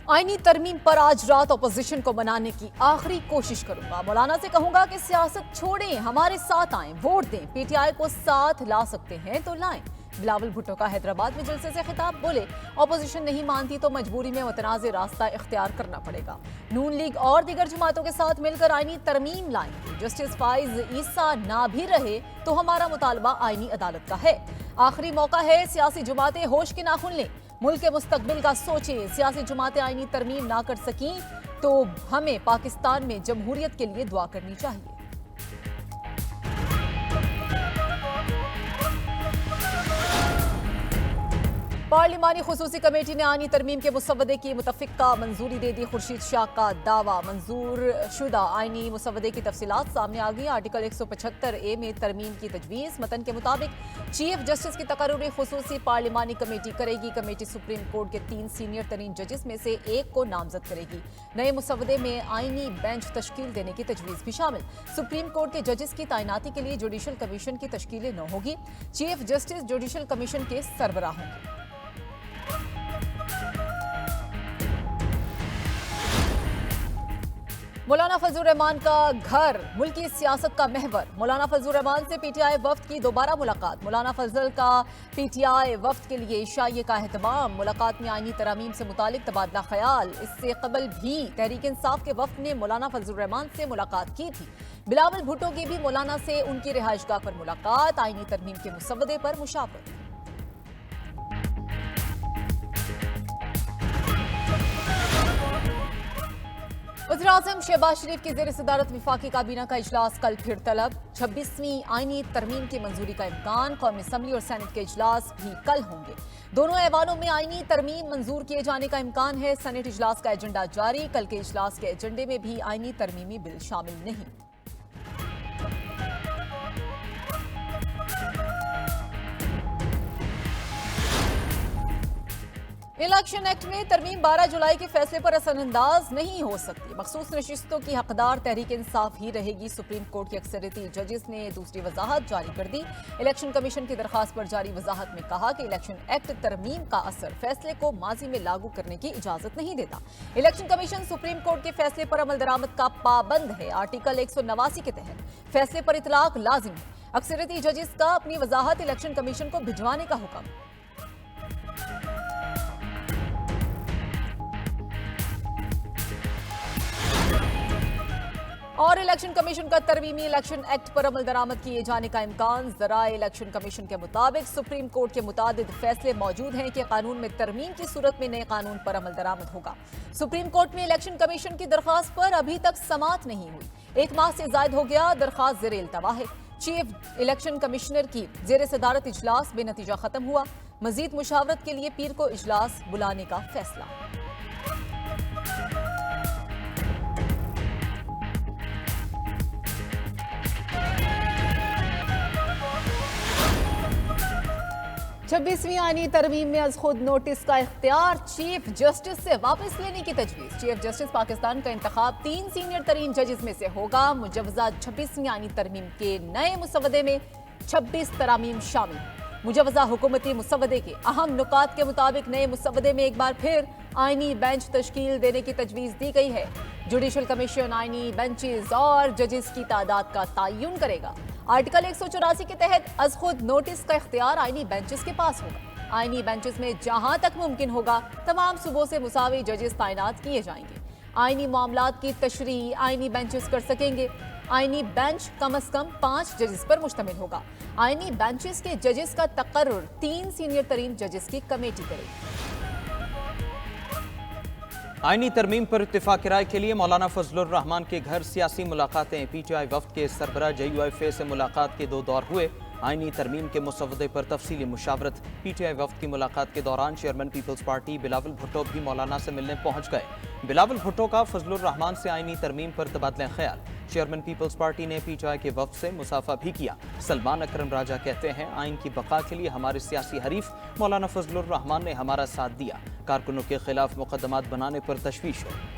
आईनी तरमीम पर आज रात अपोजिशन को मनाने की आखिरी कोशिश करूंगा। मौलाना से कहूंगा कि सियासत छोड़ें, हमारे साथ आएं, वोट दें, पीटीआई को साथ ला सकते हैं तो लाएं। बिलावल भुट्टो का हैदराबाद में जलसे से खिताब, बोले अपोजिशन नहीं मानती तो मजबूरी में मुतनाज़ रास्ता इख्तियार करना पड़ेगा। नून लीग और दीगर जमातों के साथ मिलकर आईनी तरमीम लाएंगे। जस्टिस फाइज ईसा ना भी रहे तो हमारा मुतालबा आईनी अदालत का है। आखिरी मौका है, सियासी जमातें होश के नाखुन लें, मुल्क के मुस्तकबिल का सोचें। सियासी जमातें आईनी तरमीम ना कर सकी तो हमें पाकिस्तान में जमहूरियत के लिए दुआ करनी चाहिए। पार्लिमानी खुसूसी कमेटी ने आईनी तरमीम के मुसवदे की मुतफ़िक़ा मंजूरी दे दी। खुर्शीद शाह का दावा, मंजूर शुदा आईनी मुसवदे की तफसीलात सामने आ गई। आर्टिकल 175A में तरमीम की तजवीज़। मतन के मुताबिक चीफ जस्टिस की तकर्रुरी खुसूसी पार्लिमानी कमेटी करेगी। कमेटी सुप्रीम कोर्ट के 3 सीनियर तरीन जजेस में से एक को नामजद करेगी। नए मुसवदे में आईनी बेंच तश्कील देने की तजवीज़ भी शामिल। सुप्रीम कोर्ट के जजेस की तैनाती के लिए जुडिशल कमीशन की तश्कील न होगी। चीफ जस्टिस जुडिशल कमीशन के सरबराह होंगे। मौलाना फजल रहमान का घर मुल्की सियासत का महवर। मौलाना फजल रहमान से पीटीआई वफ्द की दोबारा मुलाकात। मौलाना फजल का पीटीआई वफ्द के लिए इशाइये का एहतमाम। मुलाकात में आईनी तरामीम से मुतालिक तबादला ख्याल। इससे कबल भी तहरीक इंसाफ के वफ्द ने मौलाना फजल रहमान से मुलाकात की थी। बिलावल भुट्टो की भी मौलाना से उनकी रिहाइशगाह पर मुलाकात। आईनी तरमीम के मुसवदे पर मुशावरत। वज़ीर-ए-आज़म शहबाज शरीफ की ज़ेर सदारत वफाकी काबीना का इजलास कल फिर तलब। 26वीं आईनी तरमीम की मंजूरी का इम्कान। कौमी असम्बली और सेनेट के इजलास भी कल होंगे। दोनों ऐवानों में आईनी तरमीम मंजूर किए जाने का इम्कान है। सेनेट इजलास का एजेंडा जारी। कल के इजलास के एजेंडे में भी आईनी तरमीमी बिल शामिल नहीं। इलेक्शन एक्ट में तरमीम 12 जुलाई के फैसले पर असरअंदाज नहीं हो सकती। मखसूस नशिस्तों की हकदार तहरीक इंसाफ ही रहेगी। सुप्रीम कोर्ट के अक्सरियती जजेस ने दूसरी वजाहत जारी कर दी। इलेक्शन कमीशन की दरखास्त पर जारी वजाहत में कहा कि इलेक्शन एक्ट तरमीम का असर फैसले को माजी में लागू करने की इजाजत नहीं देता। इलेक्शन कमीशन सुप्रीम कोर्ट के फैसले पर अमल दरामद का पाबंद है। आर्टिकल 189 के तहत फैसले पर इतलाक लाजिम है। अक्सरियती जजेस का अपनी वजाहत इलेक्शन कमीशन को भिजवाने का हुक्म। और इलेक्शन कमीशन का तरमीमी इलेक्शन एक्ट पर अमल दरामद किए जाने का इम्कान। ज़राए इलेक्शन कमीशन के मुताबिक सुप्रीम कोर्ट के मुतादिद फैसले मौजूद हैं कि कानून में तरमीम की सूरत में नए कानून पर अमल दरामद होगा। सुप्रीम कोर्ट में इलेक्शन कमीशन की दरखास्त पर अभी तक समाअत नहीं हुई। 1 माह से जायद हो गया, दरखास्त ज़ेरे इल्तवा है। चीफ इलेक्शन कमिश्नर की ज़ेर सदारत इजलास बेनतीजा खत्म हुआ। मजीद मुशावरत के लिए पीर को इजलास बुलाने का फैसला। छब्बीसवीं आईनी तरमीम में अज खुद नोटिस का इख्तियार। चीफ जस्टिस से वापस लेने की तजवीज़। चीफ जस्टिस पाकिस्तान का इंतखाब 3 सीनियर तरीन जजेस में से होगा। मुजवजा 26वीं आईनी तरमीम के नए मुसवदे में 26 तरामीम शामिल। मुजवजा हुकूमती मुसवदे के अहम नुकात के मुताबिक नए मुसवदे में एक बार फिर आईनी बेंच तश्कील देने की तजवीज़ दी गई है। जुडिशल कमीशन आईनी बेंचेस और जजेस की तादाद का तयन करेगा। आर्टिकल 184 के तहत अज खुद नोटिस का इख्तियार आईनी बेंचेस के पास होगा। आईनी बेंचेस में जहां तक मुमकिन होगा तमाम सूबों से मुसावी जजेस तैनात किए जाएंगे। आईनी मामलात की तशरीह आईनी बेंचेस कर सकेंगे। आईनी बेंच कम अज कम 5 जजेस पर मुश्तमिल होगा। आईनी बेंचेस के जजेस का तकर्रुर 3 सीनियर तरीन जजेस की कमेटी करेगी। आईनी तरमीम पर इत्तेफाक राय के लिए मौलाना फजलुर रहमान के घर सियासी मुलाकातें। पीटीआई वफ्द के सरबराह JUIFA से मुलाकात के 2 दौर हुए। आईनी तरमीम के मुसवदे पर तफसीली मुशावरत। पीटीआई वफ्द की मुलाकात के दौरान chairman Peoples Party Bilawal Bhutto भी मौलाना से मिलने पहुंच गए। बिलावल भुट्टो का फजलुर रहमान से आईनी तरमीम पर तबादला ख्याल। चेयरमैन पीपल्स पार्टी ने पीटीआई के वफ्द से मुसाफा भी किया। सलमान अकरम राजा कहते हैं, आइन की बका के लिए हमारे सियासी हरीफ मौलाना फजलुर रहमान ने हमारा साथ दिया। कारकुनों के खिलाफ मुकदमात बनाने पर तशवीश है।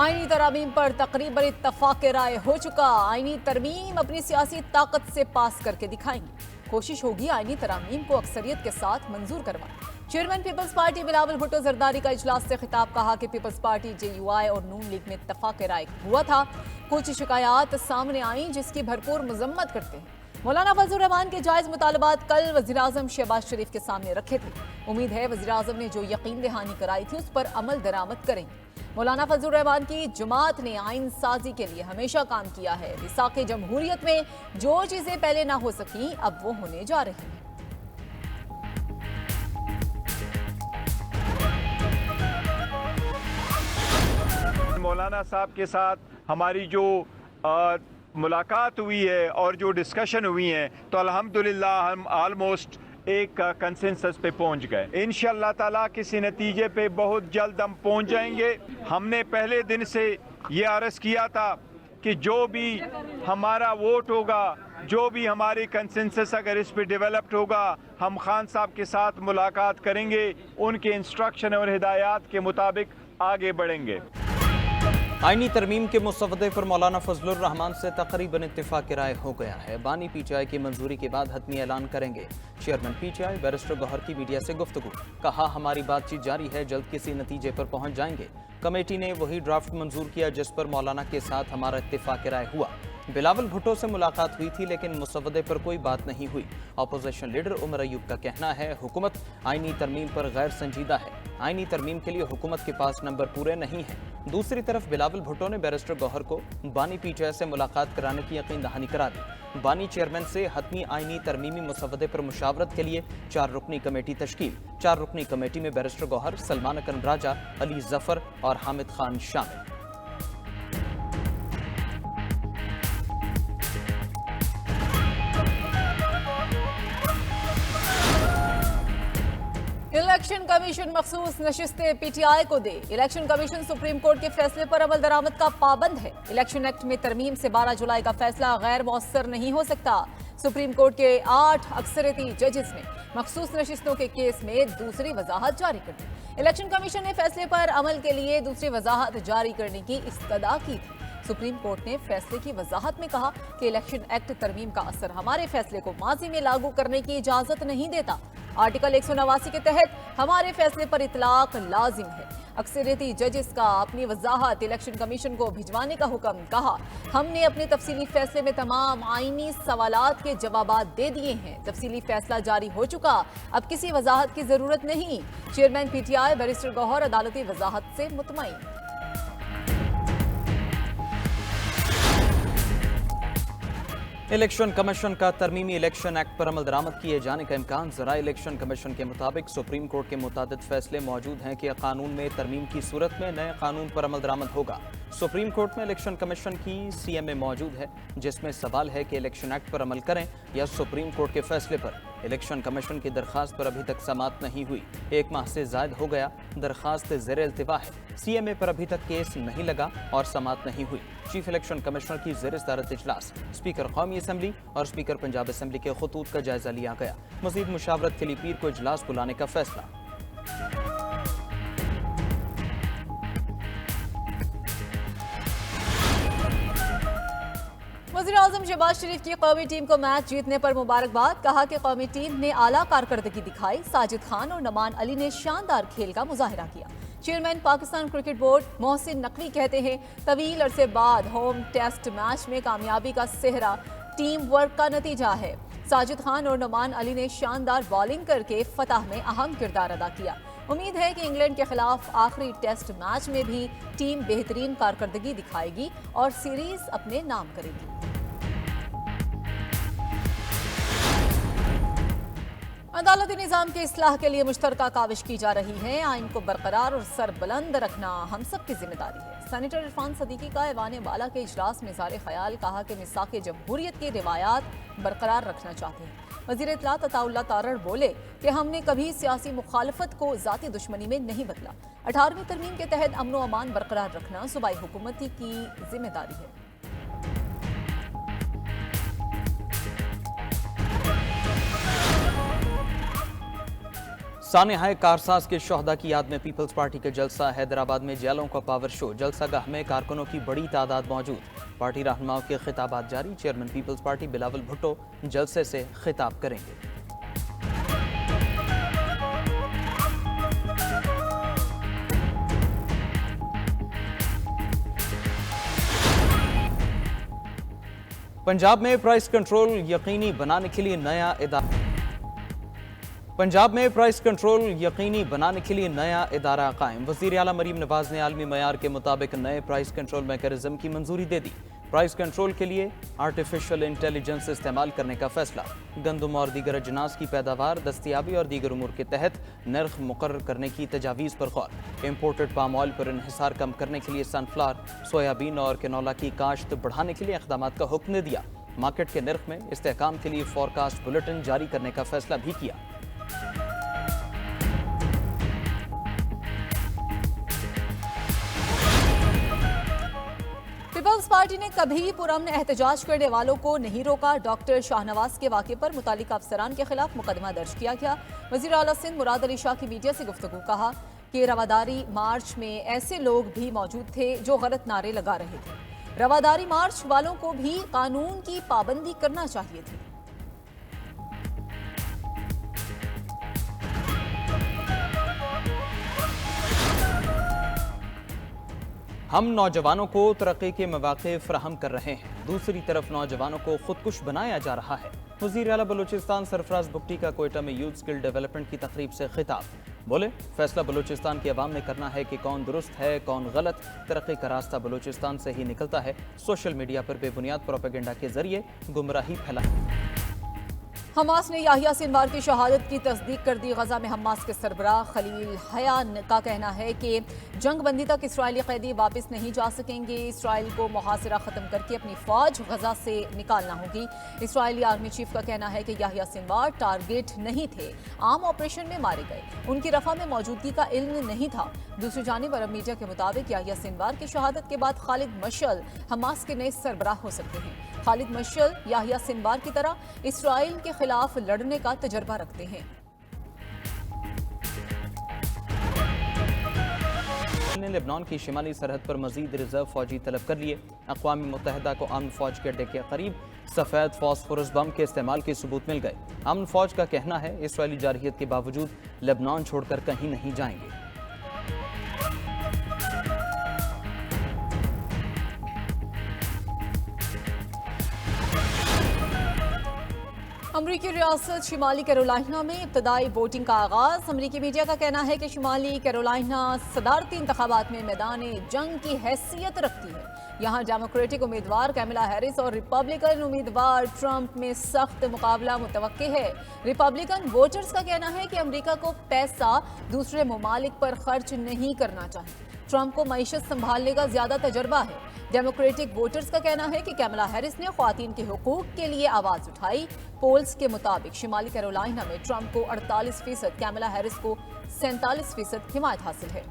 आईनी तरमीम पर तकरीबन इत्तफाक राय हो चुका। आईनी तरमीम अपनी सियासी ताकत से पास करके दिखाएंगे। कोशिश होगी आईनी तरमीम को अक्सरियत के साथ मंजूर करवाएं। Chairman Peoples Party Bilawal Bhutto Zardari का इजलास से खिताब, कहा कि पीपल्स पार्टी JUI और नून लीग में इत्तफाक राय हुआ था। कुछ शिकायत सामने आई जिसकी भरपूर मजम्मत करते हैं। मौलाना फजलुर रहमान के जायज मुतालबात कल वज़ीर-ए-आज़म शहबाज शरीफ के सामने रखे थे। उम्मीद है वज़ीर-ए-आज़म ने जो यकीन दहानी कराई थी उस पर अमल दरामद करेंगे। मौलाना फजलुर रहमान की जमात ने आइन साजी के लिए हमेशा काम किया है। विसाखे जमहूरियत में जो चीजें पहले ना हो सकी अब वो होने जा रही हैं। मौलाना साहब के साथ हमारी जो मुलाकात हुई है और जो डिस्कशन हुई है तो अल्हम्दुलिल्लाह हम ऑलमोस्ट एक कंसेंसस पे पहुंच गए। इंशाअल्लाह ताला किसी नतीजे पे बहुत जल्द हम पहुंच जाएंगे। हमने पहले दिन से ये अर्ज़ किया था कि जो भी हमारा वोट होगा, जो भी हमारी कंसेंसस अगर इस पे डेवलप्ड होगा, हम खान साहब के साथ मुलाकात करेंगे, उनके इंस्ट्रक्शन और हिदायत के मुताबिक आगे बढ़ेंगे। आईनी तरमीम के मुसवदे पर मौलाना फजलुर रहमान से तकरीबन इत्तेफाक राय हो गया है। बानी PTI की मंजूरी के बाद हतमी ऐलान करेंगे। चेयरमैन PTI बैरिस्टर गौहर की मीडिया से गुफ्तगू, कहा हमारी बातचीत जारी है, जल्द किसी नतीजे पर पहुंच जाएंगे। कमेटी ने वही ड्राफ्ट मंजूर किया जिस पर मौलाना के साथ हमारा इत्तेफाक राय हुआ। बिलावल भुट्टो से मुलाकात हुई थी लेकिन मुसवदे पर कोई बात नहीं हुई। अपोजिशन लीडर उमर अयूब का कहना है हुकूमत आईनी तरमीम पर गैर संजीदा है। आईनी तरमीम के लिए हुकूमत के पास नंबर पूरे नहीं हैं। दूसरी तरफ बिलावल भुट्टो ने बैरिस्टर गौहर को बानी PTI से मुलाकात कराने की यकीन दहानी करा दी। बानी चेयरमैन से हतमी आईनी तरमीमी मुसवदे पर मुशावरत के लिए 4 रुकनी कमेटी तश्कील। 4 रुकनी कमेटी में बैरिस्टर गौहर, सलमान अकन राजा, अली जफर और हामिद खान शामिल। इलेक्शन कमीशन मखसूस नशिस्तें PTI को दे। इलेक्शन कमीशन सुप्रीम कोर्ट के फैसले पर अमल दरामद का पाबंद है। इलेक्शन एक्ट में तरमीम से 12 जुलाई का फैसला गैर मौसर नहीं हो सकता। सुप्रीम कोर्ट के 8 अक्सरियती जजेस ने मखसूस नशिस्तों के केस में दूसरी वजाहत जारी कर दी। इलेक्शन कमीशन ने फैसले पर अमल के लिए दूसरी वजाहत जारी करने की इस्तदा की थी। सुप्रीम कोर्ट ने फैसले की वजाहत में कहा कि इलेक्शन एक्ट तरमीम का असर हमारे फैसले को माजी में लागू करने की इजाजत नहीं देता। आर्टिकल 189 के तहत हमारे फैसले पर इतलाक लाजिम है। अक्सरियती जजेस का अपनी वजाहत इलेक्शन कमीशन को भिजवाने का हुक्म, कहा हमने अपने तफसीली फैसले में तमाम आईनी सवालात के जवाबात दे दिए हैं। तफसीली फैसला जारी हो चुका, अब किसी वजाहत की जरूरत नहीं। चेयरमैन PTI बैरिस्टर गौहर अदालती वजाहत से मुतमईन। इलेक्शन कमीशन का तरमीमी इलेक्शन एक्ट पर अमल दरामद किए जाने का इम्कान जरा। इलेक्शन कमीशन के मुताबिक सुप्रीम कोर्ट के मुतादिद फैसले मौजूद हैं कि कानून में तरमीम की सूरत में नए कानून पर अमल दरामद होगा। सुप्रीम कोर्ट में इलेक्शन कमीशन की CMA मौजूद है जिसमें सवाल है कि इलेक्शन एक्ट पर अमल करें या सुप्रीम कोर्ट के फैसले पर। इलेक्शन कमीशन की दरखास्त पर अभी तक समाअत नहीं हुई। 1 माह से जायद हो गया, दरखास्त ज़ेर इल्तिवा है। CMA पर अभी तक केस नहीं लगा और समाअत नहीं हुई। चीफ इलेक्शन कमिश्नर की ज़ेर सदारत इजलास, स्पीकर कौमी असम्बली और स्पीकर पंजाब असम्बली के खतूत का जायजा लिया गया। मजीद मुशावरत के लिए पीर को इजलास बुलाने का फैसला। वज़ीर-ए-आज़म शहबाज शरीफ की कौमी टीम को मैच जीतने पर मुबारकबाद, कहा कि कौमी टीम ने आला कारकर्दगी दिखाई। साजिद खान और नमान अली ने शानदार खेल का मुजाहिरा किया। Chairman Pakistan cricket board Mohsin Naqvi कहते हैं तवील अरसे बाद होम टेस्ट मैच में कामयाबी का सेहरा टीम वर्क का नतीजा है। साजिद खान और नमान अली ने शानदार बॉलिंग करके फतह में अहम किरदार अदा किया। उम्मीद है कि इंग्लैंड के खिलाफ आखिरी टेस्ट मैच में भी टीम बेहतरीन कारकर्दगी दिखाएगी और सीरीज अपने नाम करेगी। अदालती निज़ाम के इस्लाह के लिए मुश्तरका काविश की जा रही है। आइन को बरकरार और सरबुलंद रखना हम सब की जिम्मेदारी है। सेनेटर इरफान सदीकी का ऐवान बाला के इजलास में इज़हार ख्याल, कहा कि मिसाक़ जमहूरियत की रिवायात बरकरार रखना चाहते हैं। वज़ीर इत्तलात अताउल्लाह तारड़ बोले कि हमने कभी सियासी मुखालफत को ज़ाती दुश्मनी में नहीं बदला। 18वीं तरमीम के तहत अमन व अमान बरकरार रखना सूबाई हुकूमत की जिम्मेदारी है। सानेहाए कारसाज के शोहदा की याद में पीपल्स पार्टी का जलसा। हैदराबाद में जेलों का पावर शो। जलसागाह में कारकुनों की बड़ी तादाद मौजूद। पार्टी रहनुमाओं के खिताबात जारी। Chairman Peoples Party Bilawal Bhutto जलसे से खिताब करेंगे। पंजाब में प्राइस कंट्रोल यकीनी बनाने के लिए नया इदारा। पंजाब में प्राइस कंट्रोल यकीनी बनाने के लिए नया इदारा कायम। वज़ीर आला मरीम नवाज ने आलमी मयार के मुताबिक नए प्राइस कंट्रोल मैकेनिज्म की मंजूरी दे दी। प्राइस कंट्रोल के लिए आर्टिफिशियल इंटेलिजेंस इस्तेमाल करने का फैसला। गंदम और दीगर अजनास की पैदावार, दस्तियाबी और दीगर उमूर के तहत नर्ख मुकर्रर करने की तजावीज़ पर गौर। इम्पोर्टेड पाम ऑयल पर इन्हिसार कम करने के लिए सनफ्लावर, सोयाबीन और कैनोला की काश्त बढ़ाने के लिए इक़दाम का हुक्म दिया। मार्केट के नर्ख में इस्तेहकाम के लिए फोरकास्ट बुलेटिन जारी करने का फैसला भी किया। पीपल्स पार्टी ने कभी पुरअमन एहतजाज करने वालों को नहीं रोका। डॉक्टर शाहनवाज के वाक़े पर मुतालिका अफसरान के खिलाफ मुकदमा दर्ज किया गया। वज़ीर आला सिंध मुराद अली शाह की मीडिया से गुफ्तगू। कहा कि रवादारी मार्च में ऐसे लोग भी मौजूद थे जो गलत नारे लगा रहे थे। रवादारी मार्च वालों को भी कानून की पाबंदी करना चाहिए थी। हम नौजवानों को तरक्की के मौके फराहम कर रहे हैं, दूसरी तरफ नौजवानों को खुदकुश बनाया जा रहा है। वज़ीर आला बलूचिस्तान सरफराज बुगटी का कोयटा में यूथ स्किल डेवलपमेंट की तकरीब से खिताब। बोले, फैसला बलूचिस्तान की आवाम ने करना है कि कौन दुरुस्त है कौन गलत। तरक्की का रास्ता बलूचिस्तान से ही निकलता है। सोशल मीडिया पर बेबुनियाद प्रोपेगेंडा के जरिए गुमराही फैलाई। हमास ने याहिया सिनवार की शहादत की तस्दीक कर दी। गजा में हमास के सरबराह खलील हया का कहना है कि जंग बंदी तक इसराइली कैदी वापस नहीं जा सकेंगे। इसराइल को मुहासरा ख़त्म करके अपनी फ़ौज गजा से निकालना होगी। इसराइली आर्मी चीफ का कहना है कि याहिया सिनवार टारगेट नहीं थे, आम ऑपरेशन में मारे गए। उनकी रफ़ा में मौजूदगी का इल्म नहीं था। दूसरी जानिब अरब मीडिया के मुताबिक याहिया सिनवार की शहादत के बाद खालिद मशअल हमास के नए सरबराह हो सकते हैं। खालिद मशअल याहिया सिनवार की तरह इसराइल के खिलाफ लड़ने का तजर्बा रखते हैं। ने लेबनान की शिमाली सरहद पर मजीद रिजर्व फौजी तलब कर लिए। अक़वाम मुत्तहिदा को अमन फौज के अड्डे के करीब सफ़ेद फास्फोरस बम के इस्तेमाल के सबूत मिल गए। अमन फौज का कहना है इसराइली जारहियत के बावजूद लेबनान छोड़कर कहीं नहीं जाएंगे। अमरीकी रियासत शिमाली कैरोलिना में इब्तदाई वोटिंग का आगाज। अमरीकी मीडिया का कहना है कि शिमाली कैरोलिना सदारती इंतखाबात में मैदान जंग की हैसियत रखती है। यहाँ डेमोक्रेटिक उम्मीदवार कैमला हैरिस और रिपब्लिकन उम्मीदवार ट्रंप में सख्त मुकाबला मुतवक्के है। रिपब्लिकन वोटर्स का कहना है कि अमरीका को पैसा दूसरे ममालिक पर खर्च नहीं करना चाहिए। ट्रंप को मईशत संभालने का ज्यादा तजर्बा है। डेमोक्रेटिक वोटर्स का कहना है कि कैमला हैरिस ने ख्वातीन के हुकूक के लिए आवाज उठाई। पोल्स के मुताबिक शिमाली कैरोलिना में ट्रंप को 48%, कैमला हैरिस को 47% हिमायत हासिल है।